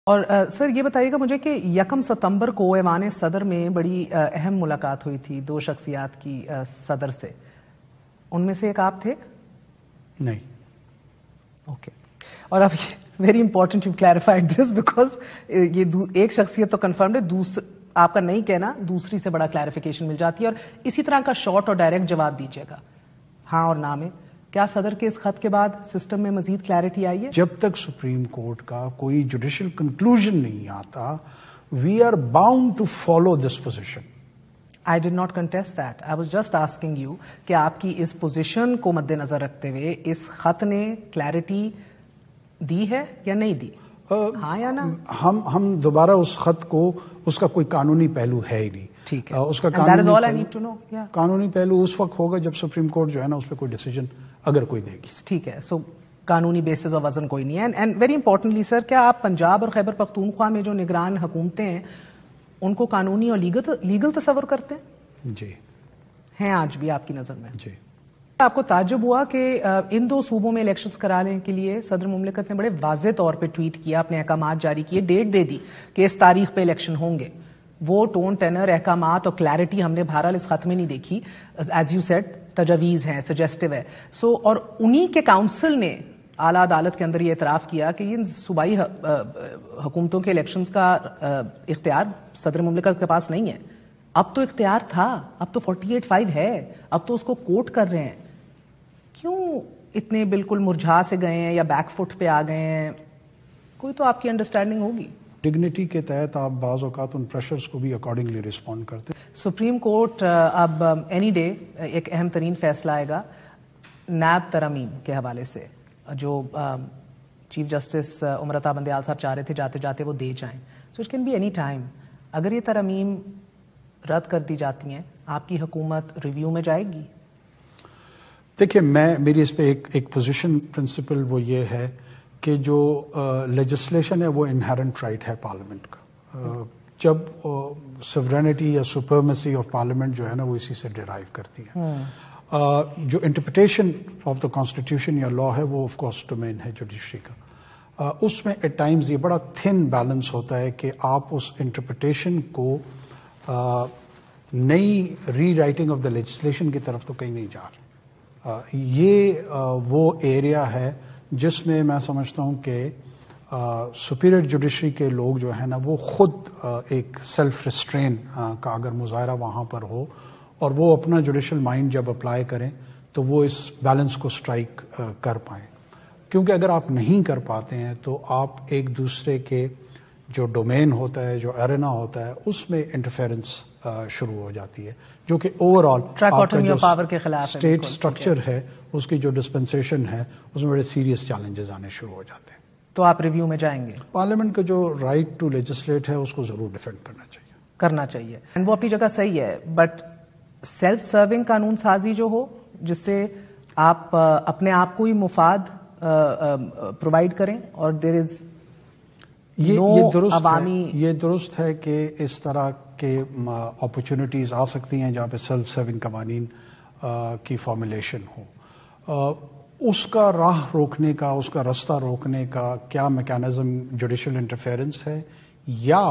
اور سر یہ بتائیے گا مجھے کہ 1 ستمبر کو ایوان صدر میں بڑی اہم ملاقات ہوئی تھی 2 شخصیات کی صدر سے، ان میں سے ایک آپ تھے؟ نہیں. اوکے. اور اب very important you clarified this because یہ ایک شخصیت تو کنفرمڈ ہے، آپ کا نہیں کہنا دوسری سے بڑا کلیریفیکیشن مل جاتی ہے. اور اسی طرح کا شارٹ اور ڈائریکٹ جواب دیجیے گا ہاں اور نہ میں. کیا صدر کے اس خط کے بعد سسٹم میں مزید کلیئرٹی آئی ہے؟ جب تک سپریم کورٹ کا کوئی جوڈیشل کنکلوژن نہیں آتا we are bound to follow this position. I did not contest that. I was just asking you کہ آپ کی اس پوزیشن کو مد نظر رکھتے ہوئے اس خط نے کلیئرٹی دی ہے یا نہیں دی؟ ہاں یا نہ؟ ہم دوبارہ اس خط کو، اس کا کوئی قانونی پہلو ہے ہی نہیں. ٹھیک ہے. اس کا قانونی پہلو اس وقت ہوگا جب سپریم کورٹ جو ہے نا اس پہ کوئی ڈیسیجن اگر کوئی دے گی. ٹھیک ہے. سو قانونی بیسس اور وزن کوئی نہیں ہے. اینڈ ویری امپورٹنٹلی سر، کیا آپ پنجاب اور خیبر پختونخوا میں جو نگران حکومتیں ہیں ان کو قانونی اور لیگل تصور کرتے ہیں؟ جی ہیں آج بھی آپ کی نظر میں؟ جی. آپ کو تعجب ہوا کہ ان 2 صوبوں میں الیکشنز کرانے کے لیے صدر مملکت نے بڑے واضح طور پہ ٹویٹ کیا، اپنے احکامات جاری کیے، ڈیٹ دے دی کہ اس تاریخ پہ الیکشن ہوں گے. وہ ٹون ٹینر، احکامات اور کلیئرٹی ہم نے بہرحال اس خط میں نہیں دیکھی. ایز یو سیڈ تجاویز ہیں، سجیسٹو ہے. سو اور انہی کے کاؤنسل نے اعلیٰ عدالت کے اندر یہ اعتراف کیا کہ ان صوبائی حکومتوں کے الیکشنز کا اختیار صدر مملکت کے پاس نہیں ہے. اب تو اختیار تھا، اب تو 48(5) ہے، اب تو اس کو کوٹ کر رہے ہیں. کیوں اتنے بالکل مرجھا سے گئے ہیں یا بیک فٹ پہ آ گئے ہیں؟ کوئی تو آپ کی انڈرسٹینڈنگ ہوگی. ڈگنیٹی کے تحت آپ بعض اوقات ان پریشرز کو بھی اکارڈنگلی رسپونڈ کرتے. سپریم کورٹ اب اینی ڈے ایک اہم ترین فیصلہ آئے گا نیب ترامیم کے حوالے سے، جو چیف جسٹس امرتا بندیال صاحب چاہ رہے تھے جاتے جاتے وہ دے جائیں. So it can be any time. اگر یہ ترامیم رد کر دی جاتی ہیں آپ کی حکومت ریویو میں جائے گی؟ دیکھیے، میری اس پہ ایک پوزیشن پرنسپل وہ یہ ہے کہ جو لیجسلیشن ہے وہ انہیرنٹ رائٹ ہے پارلیمنٹ کا. جب سوورینٹی یا سپرمیسی آف پارلیمنٹ جو ہے نا وہ اسی سے ڈیرائیو کرتی ہے. جو انٹرپریٹیشن آف دا کانسٹیٹیوشن یا لا ہے وہ آف کورس ڈومین ہے جوڈیشری کا. اس میں ایٹ ٹائمز یہ بڑا تھن بیلنس ہوتا ہے کہ آپ اس انٹرپریٹیشن کو نئی ری رائٹنگ آف دا لیجسلیشن کی طرف تو کہیں نہیں جا رہے. یہ وہ ایریا ہے جس میں میں سمجھتا ہوں کہ سپیریئر جوڈیشری کے لوگ جو ہے نا وہ خود ایک سیلف ریسٹرین کا اگر مظاہرہ وہاں پر ہو اور وہ اپنا جوڈیشل مائنڈ جب اپلائی کریں تو وہ اس بیلنس کو سٹرائک کر پائیں. کیونکہ اگر آپ نہیں کر پاتے ہیں تو آپ ایک دوسرے کے جو ڈومین ہوتا ہے، جو ایرینا ہوتا ہے، اس میں انٹرفیئرنس شروع ہو جاتی ہے، جو کہ اوور آل پاور کے خلاف اسٹیٹ اسٹرکچر ہے، اس کی جو ڈسپنسیشن ہے اس میں بڑے سیریس چیلنجز آنے شروع ہو جاتے ہیں. تو آپ ریویو میں جائیں گے؟ پارلیمنٹ کا جو رائٹ ٹو لیجسلیٹ ہے اس کو ضرور ڈیفینڈ کرنا چاہیے. وہ اپنی جگہ صحیح ہے، بٹ سیلف سرونگ قانون سازی جو ہو جس سے آپ اپنے آپ کو ہی مفاد پرووائڈ کریں اور دیر از یہ درست ہے کہ اس طرح کے اپرچونٹیز آ سکتی ہیں جہاں پہ سیلف سرونگ قوانین کی فارمولیشن ہو. اس کا راہ روکنے کا، اس کا رستہ روکنے کا کیا میکانزم جوڈیشل انٹرفیئرنس ہے یا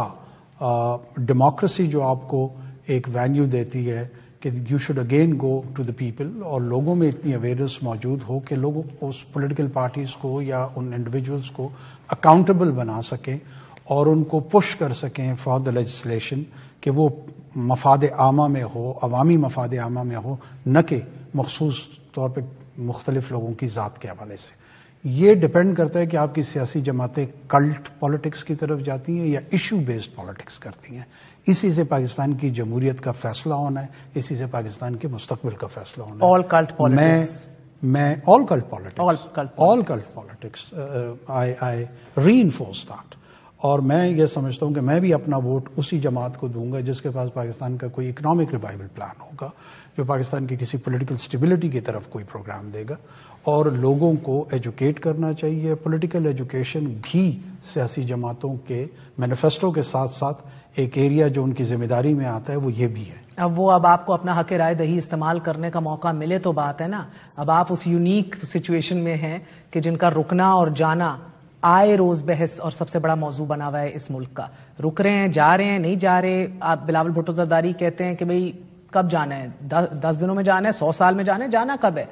ڈیموکریسی جو آپ کو ایک وینیو دیتی ہے کہ you should again go to the people اور لوگوں میں اتنی اویئرنیس موجود ہو کہ لوگ اس پولیٹیکل پارٹیز کو یا ان انڈیویجولس کو اکاؤنٹیبل بنا سکیں اور ان کو پش کر سکیں فار دا لیجسلیشن کہ وہ مفاد عامہ میں ہو، عوامی مفاد عامہ میں ہو، نہ کہ مخصوص طور پہ مختلف لوگوں کی ذات کے حوالے سے. یہ ڈپینڈ کرتا ہے کہ آپ کی سیاسی جماعتیں کلٹ پالیٹکس کی طرف جاتی ہیں یا ایشو بیسڈ پالیٹکس کرتی ہیں. اسی سے پاکستان کی جمہوریت کا فیصلہ ہونا ہے، اسی سے پاکستان کے مستقبل کا فیصلہ ہونا ہے. All cult politics I reinforce that. اور میں یہ سمجھتا ہوں کہ میں بھی اپنا ووٹ اسی جماعت کو دوں گا جس کے پاس پاکستان کا کوئی اکنامک ریوائول پلان ہوگا، جو پاکستان کی کسی پولیٹیکل اسٹیبلٹی کی طرف کوئی پروگرام دے گا. اور لوگوں کو ایجوکیٹ کرنا چاہیے. پولیٹیکل ایجوکیشن بھی سیاسی جماعتوں کے مینیفیسٹو کے ساتھ ساتھ ایک ایریا جو ان کی ذمہ داری میں آتا ہے وہ یہ بھی ہے. اب آپ کو اپنا حق رائے دہی استعمال کرنے کا موقع ملے تو بات ہے نا. اب آپ اس یونیک سچویشن میں ہیں کہ جن کا رکنا اور جانا آئے روز بحث اور سب سے بڑا موضوع بنا ہوا ہے اس ملک کا. رک رہے ہیں، جا رہے ہیں، نہیں جا رہے. آپ بلاول بھٹو زرداری کہتے ہیں کہ بھئی کب جانا ہے، 10 دنوں میں جانا ہے، 100 سال میں جانا ہے، جانا کب ہے؟